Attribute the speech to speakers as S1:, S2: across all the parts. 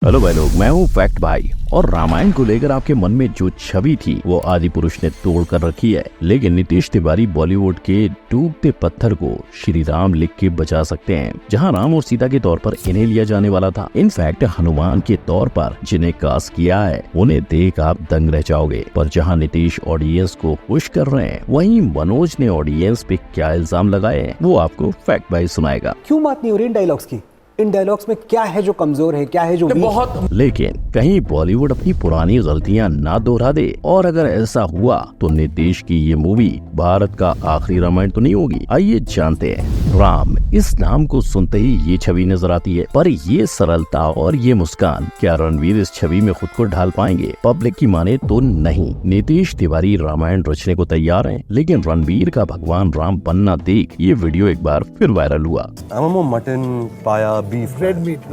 S1: Hello भाई लोग, मैं हूँ फैक्ट भाई। और रामायण को लेकर आपके मन में जो छवि थी वो आदि पुरुष ने तोड़ कर रखी है। लेकिन नीतीश तिवारी बॉलीवुड के डूबते पत्थर को श्री राम लिख के बचा सकते हैं। जहां राम और सीता के तौर पर इन्हें लिया जाने वाला था, इनफैक्ट हनुमान के तौर पर जिन्हें कास्ट किया है उन्हें देख आप दंग रह जाओगे। पर जहां नीतीश ऑडियंस को खुश कर रहे हैं, वहीं मनोज ने ऑडियंस पे क्या इल्जाम लगाए हैं वो आपको फैक्ट भाई सुनाएगा।
S2: क्यों बात नहीं हो रही इन डायलॉग्स की? इन डायलॉग्स में क्या है जो कमजोर है, क्या है जो वीक?
S1: लेकिन कहीं बॉलीवुड अपनी पुरानी गलतियां ना दोहरा दे, और अगर ऐसा हुआ तो नीतीश की ये मूवी भारत का आखिरी रामायण तो नहीं होगी। आइए जानते हैं। राम इस नाम को सुनते ही ये छवि नजर आती है, पर ये सरलता और ये मुस्कान, क्या रणवीर इस छवि में खुद को ढाल पाएंगे? पब्लिक की माने तो नहीं। नीतीश तिवारी रामायण रचने को तैयार हैं, लेकिन रणवीर का भगवान राम बनना देख ये वीडियो एक बार फिर वायरल हुआ।
S3: मटन पाया beef, red meat.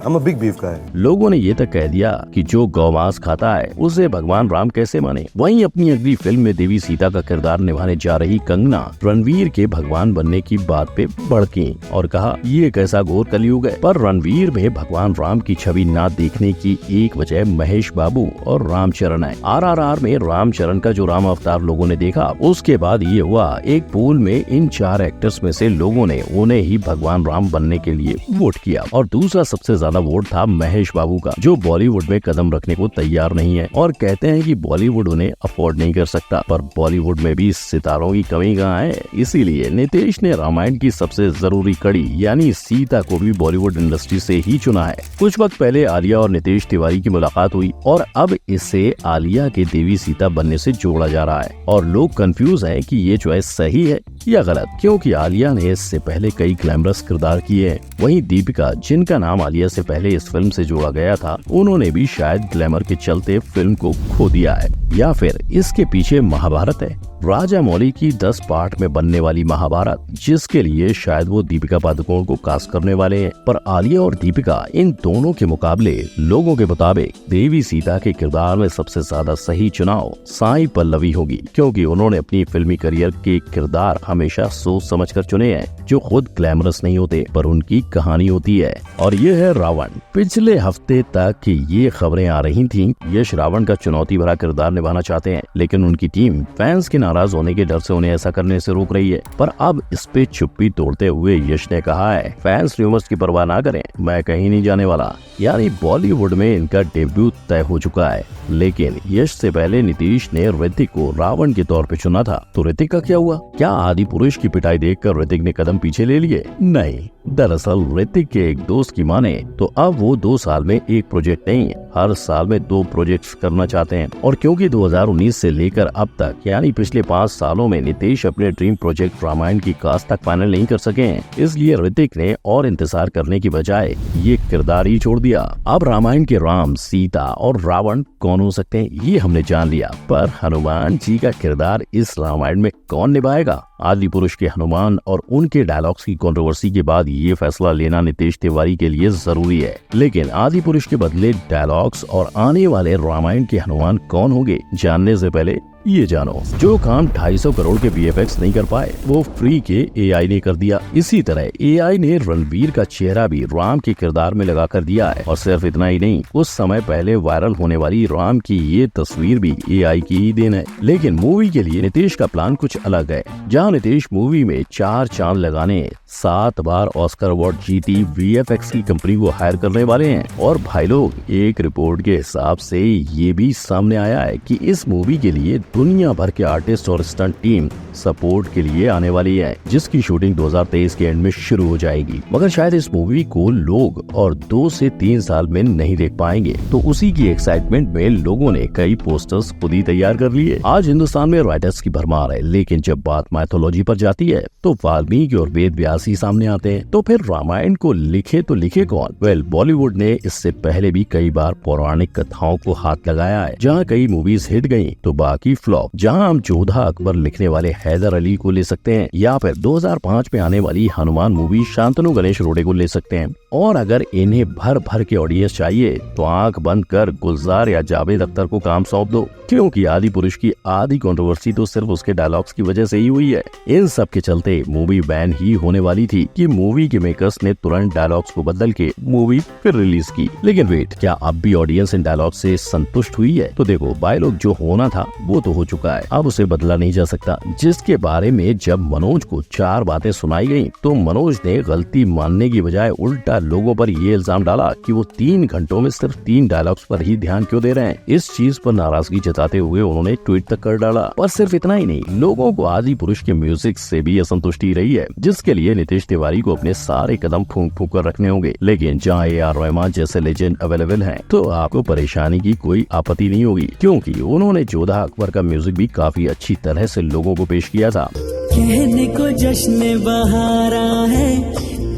S3: I'm a big beef guy.
S1: लोगों ने ये तक कह दिया कि जो गौमांस खाता है उसे भगवान राम कैसे माने। वहीं अपनी अगली फिल्म में देवी सीता का किरदार निभाने जा रही कंगना रणवीर के भगवान बनने की बात पे भड़की और कहा ये कैसा घोर कलयुग है। पर रणवीर में भगवान राम की छवि ना देखने की एक वजह महेश बाबू और रामचरण है। RRR में रामचरण का जो राम अवतार लोगों ने देखा, उसके बाद ये हुआ एक पोल में इन 4 एक्टर्स में से लोगों ने उन्हें ही भगवान राम बनने के लिए वोट किया। और दूसरा सबसे ज्यादा वोट था महेश बाबू का, जो बॉलीवुड में कदम रखने को तैयार नहीं है और कहते हैं कि बॉलीवुड उन्हें अफोर्ड नहीं कर सकता। पर बॉलीवुड में भी सितारों की कमी कहाँ है? इसीलिए नीतीश ने रामायण की सबसे जरूरी कड़ी यानी सीता को भी बॉलीवुड इंडस्ट्री से ही चुना है। कुछ वक्त पहले आलिया और नीतीश तिवारी की मुलाकात हुई और अब इसे आलिया के देवी सीता बनने से जोड़ा जा रहा है। और लोग कंफ्यूज है कि ये चॉइस सही है या गलत, क्योंकि आलिया ने इससे पहले कई ग्लैमरस किरदार किए हैं। वहीं दीपिका, जिनका नाम आलिया से पहले इस फिल्म से जोड़ा गया था, उन्होंने भी शायद ग्लैमर के चलते फिल्म को खो दिया है, या फिर इसके पीछे महाभारत है। राजा मौली की 10 पार्ट में बनने वाली महाभारत, जिसके लिए शायद वो दीपिका पादुकोण को कास्ट करने वाले हैं। पर आलिया और दीपिका इन दोनों के मुकाबले लोगों के मुताबिक देवी सीता के किरदार में सबसे ज्यादा सही चुनाव साई पल्लवी होगी, क्योंकि उन्होंने अपनी फिल्मी करियर के किरदार हमेशा सोच समझ कर चुने हैं, जो खुद ग्लैमरस नहीं होते पर उनकी कहानी होती है। और ये है रावण। पिछले हफ्ते तक ये खबरें आ रही थी यश रावण का चुनौती भरा किरदार निभाना चाहते हैं, लेकिन उनकी टीम फैंस के नाराज होने के डर से उन्हें ऐसा करने से रोक रही है। पर अब इस पे चुप्पी तोड़ते हुए यश ने कहा है, फैंस र्यूमर्स की परवाह ना करें, मैं कहीं नहीं जाने वाला। यानी बॉलीवुड में इनका डेब्यू तय हो चुका है। लेकिन यश से पहले नीतीश ने ऋतिक को रावण के तौर पे चुना था, तो ऋतिक का क्या हुआ? क्या आदि पुरुष की पिटाई देखकर ऋतिक ने कदम पीछे ले लिए? नहीं, दरअसल ऋतिक के एक दोस्त की माने तो अब वो 2 साल में एक प्रोजेक्ट नहीं, हर साल में 2 प्रोजेक्ट्स करना चाहते हैं। और क्योंकि 2019 से लेकर अब तक यानी पिछले 5 सालों में नीतीश अपने ड्रीम प्रोजेक्ट रामायण की कास्ट तक फाइनल नहीं कर सके हैं, इसलिए ऋतिक ने और इंतजार करने की बजाय ये किरदार ही छोड़ दिया। अब रामायण के राम, सीता और रावण कौन हो सकते हैं ये हमने जान लिया, पर हनुमान जी का किरदार इस रामायण में कौन निभाएगा? आदि पुरुष के हनुमान और उनके डायलॉग्स की कंट्रोवर्सी के बाद ये फैसला लेना नीतीश तिवारी के लिए जरूरी है। लेकिन आदि पुरुष के बदले डायलॉग्स और आने वाले रामायण के हनुमान कौन होंगे, जानने से पहले ये जानो, जो काम 250 करोड़ के VFX नहीं कर पाए वो फ्री के AI ने कर दिया। इसी तरह AI ने रणवीर का चेहरा भी राम के किरदार में लगा कर दिया है। और सिर्फ इतना ही नहीं, कुछ समय पहले वायरल होने वाली राम की ये तस्वीर भी AI की ही देन है। लेकिन मूवी के लिए नीतीश का प्लान कुछ अलग है। जहाँ नीतीश मूवी में 4 चांद लगाने, 7 बार ऑस्कर अवार्ड जीती VFX की कंपनी को हायर करने वाले हैं। और भाई लोग, एक रिपोर्ट के हिसाब से ये भी सामने आया है कि इस मूवी के लिए दुनिया भर के आर्टिस्ट और स्टंट टीम सपोर्ट के लिए आने वाली है, जिसकी शूटिंग 2023 के एंड में शुरू हो जाएगी। मगर शायद इस मूवी को लोग और 2 से 3 साल में नहीं देख पाएंगे, तो उसी की एक्साइटमेंट में लोगों ने कई पोस्टर्स खुद ही तैयार कर लिए। आज हिंदुस्तान में राइटर्स की भरमार है, लेकिन जब बात माइथोलॉजी पर जाती है तो वाल्मीकि और वेद व्यास ही सामने आते हैं। तो फिर रामायण को लिखे तो लिखे कौन? वेल, बॉलीवुड ने इससे पहले भी कई बार पौराणिक कथाओं को हाथ लगाया है। जहाँ कई मूवीज हिट गयी तो बाकी फ्लॉप। जहाँ हम जोधा अकबर लिखने वाले हैदर अली को ले सकते हैं, या फिर 2005 में आने वाली हनुमान मूवी शांतनु गणेश रोडे को ले सकते हैं। और अगर इन्हें भर भर के ऑडियंस चाहिए तो आंख बंद कर गुलजार या जावेद अख्तर को काम सौंप दो, क्योंकि आदि पुरुष की आधी कंट्रोवर्सी तो सिर्फ उसके डायलॉग्स की वजह से ही हुई है। इन सब के चलते मूवी बैन ही होने वाली थी कि मूवी के मेकर्स ने तुरंत डायलॉग्स को बदल के मूवी फिर रिलीज की। लेकिन वेट, क्या अब भी ऑडियंस इन डायलॉग से संतुष्ट हुई है? तो देखो, डायलॉग जो होना था वो तो हो चुका है, अब उसे बदला नहीं जा सकता। जिसके बारे में जब मनोज को 4 बातें सुनाई गयी तो मनोज ने गलती मानने की बजाय उल्टा लोगों पर ये इल्जाम डाला कि वो 3 घंटों में सिर्फ 3 डायलॉग्स पर ही ध्यान क्यों दे रहे हैं। इस चीज पर नाराजगी जताते हुए उन्होंने ट्वीट तक कर डाला। और सिर्फ इतना ही नहीं, लोगों को आदि पुरुष के म्यूजिक से भी असंतुष्टि रही है, जिसके लिए नीतीश तिवारी को अपने सारे कदम फूंक फूंक कर रखने होंगे। लेकिन जहाँ AR रहमान जैसे लेजेंड अवेलेबल हैं, तो आपको परेशानी की कोई आपत्ति नहीं होगी, क्योंकि उन्होंने जोधा अकबर का म्यूजिक भी काफी अच्छी तरह से लोगों को पेश किया था।
S4: कहने को जश्न बहारा है,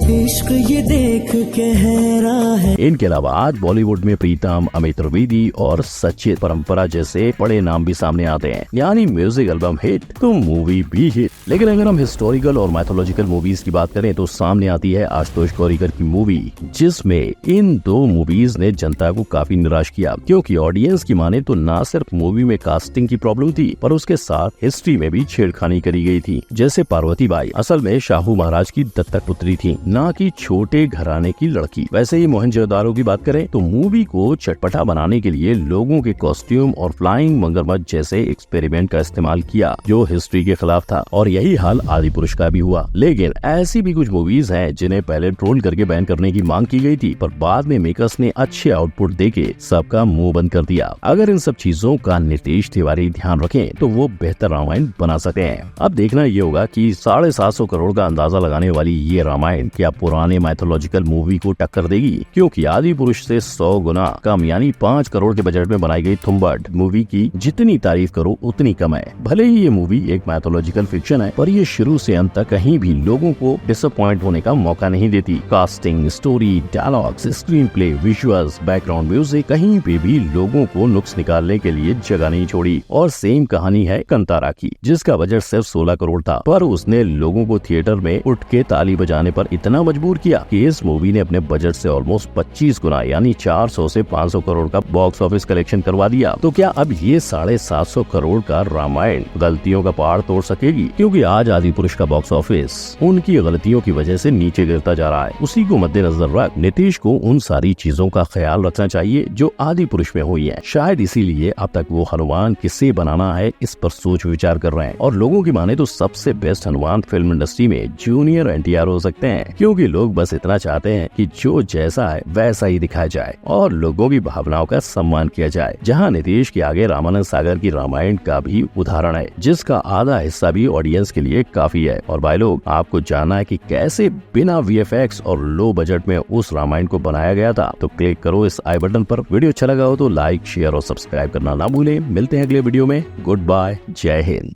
S4: इश्क ये देख के हैरान है।
S1: इनके अलावा आज बॉलीवुड में प्रीतम, अमित त्रिवेदी और सचित परंपरा जैसे बड़े नाम भी सामने आते हैं। यानी म्यूजिक एल्बम हिट तो मूवी भी हिट। लेकिन अगर हम हिस्टोरिकल और मैथोलॉजिकल मूवीज की बात करें तो सामने आती है आशुतोष गोरीकर की मूवी, जिसमें इन 2 मूवीज ने जनता को काफी निराश किया, क्योंकि ऑडियंस की माने तो न सिर्फ मूवी में कास्टिंग की प्रॉब्लम थी, पर उसके साथ हिस्ट्री में भी छेड़खानी करी गई थी। जैसे पार्वती बाई असल में शाहू महाराज की दत्तक पुत्री थी, ना कि छोटे घराने की लड़की। वैसे ही मोहनजोदारो की बात करें तो मूवी को चटपटा बनाने के लिए लोगों के कॉस्ट्यूम और फ्लाइंग मगरमच्छ जैसे एक्सपेरिमेंट का इस्तेमाल किया, जो हिस्ट्री के खिलाफ था। और यही हाल आदि पुरुष का भी हुआ। लेकिन ऐसी भी कुछ मूवीज हैं जिन्हें पहले ट्रोल करके बैन करने की मांग की गई थी, पर बाद में मेकर्स ने अच्छे आउटपुट देके सबका मुंह बंद कर दिया। अगर इन सब चीजों का नीतीश तिवारी ध्यान रखें तो वो बेहतर रामायण बना सकते हैं। अब देखना ये होगा कि 750 करोड़ का अंदाजा लगाने वाली ये रामायण क्या पुराने माइथोलॉजिकल मूवी को टक्कर देगी, क्योंकि आदि पुरुष से 100 गुना कम यानी 5 करोड़ के बजट में बनाई गई थुम्बड मूवी की जितनी तारीफ करो उतनी कम है। भले ही ये मूवी एक माइथोलॉजिकल फिक्शन है, पर ये शुरू से अंत तक कहीं भी लोगों को डिसअपॉइंट होने का मौका नहीं देती। Casting, story, dialogues, screen play, visuals, background music, कहीं पे भी लोगों को नुक्स निकालने के लिए जगह नहीं छोड़ी। और सेम कहानी है कंतारा की, जिसका बजट सिर्फ 16 करोड़ था, पर उसने लोगों को थिएटर में उठ के ताली बजाने पर इतना मजबूर किया कि इस मूवी ने अपने बजट से ऑलमोस्ट 25 गुना यानी 400 से 500 करोड़ का बॉक्स ऑफिस कलेक्शन करवा दिया। तो क्या अब ये 750 करोड़ का रामायण गलतियों का पहाड़ तोड़ सकेगी? क्योंकि आज आदि पुरुष का बॉक्स ऑफिस उनकी गलतियों की वजह से नीचे गिरता जा रहा है। उसी को मद्देनजर रख नीतीश को उन सारी चीजों का ख्याल रखना चाहिए जो आदि पुरुष में हुई है। शायद इसीलिए अब तक वो हनुमान किसे बनाना है इस पर सोच विचार कर रहे हैं। और लोगों की माने तो सबसे बेस्ट हनुमान फिल्म इंडस्ट्री में जूनियर NTR हो सकते हैं, क्योंकि लोग बस इतना चाहते हैं कि जो जैसा है वैसा ही दिखाया जाए और लोगों की भावनाओं का सम्मान किया जाए। जहां नीतीश के आगे रामानंद सागर की रामायण का भी उदाहरण है, जिसका आधा हिस्सा भी ऑडियंस के लिए काफी है। और भाई लोग, आपको जानना है कि कैसे बिना VFX और लो बजट में उस रामायण को बनाया गया था, तो क्लिक करो इस आई बटन पर। वीडियो अच्छा लगा हो तो लाइक, शेयर और सब्सक्राइब करना ना भूलें। मिलते हैं अगले वीडियो में। गुड बाय, जय हिंद।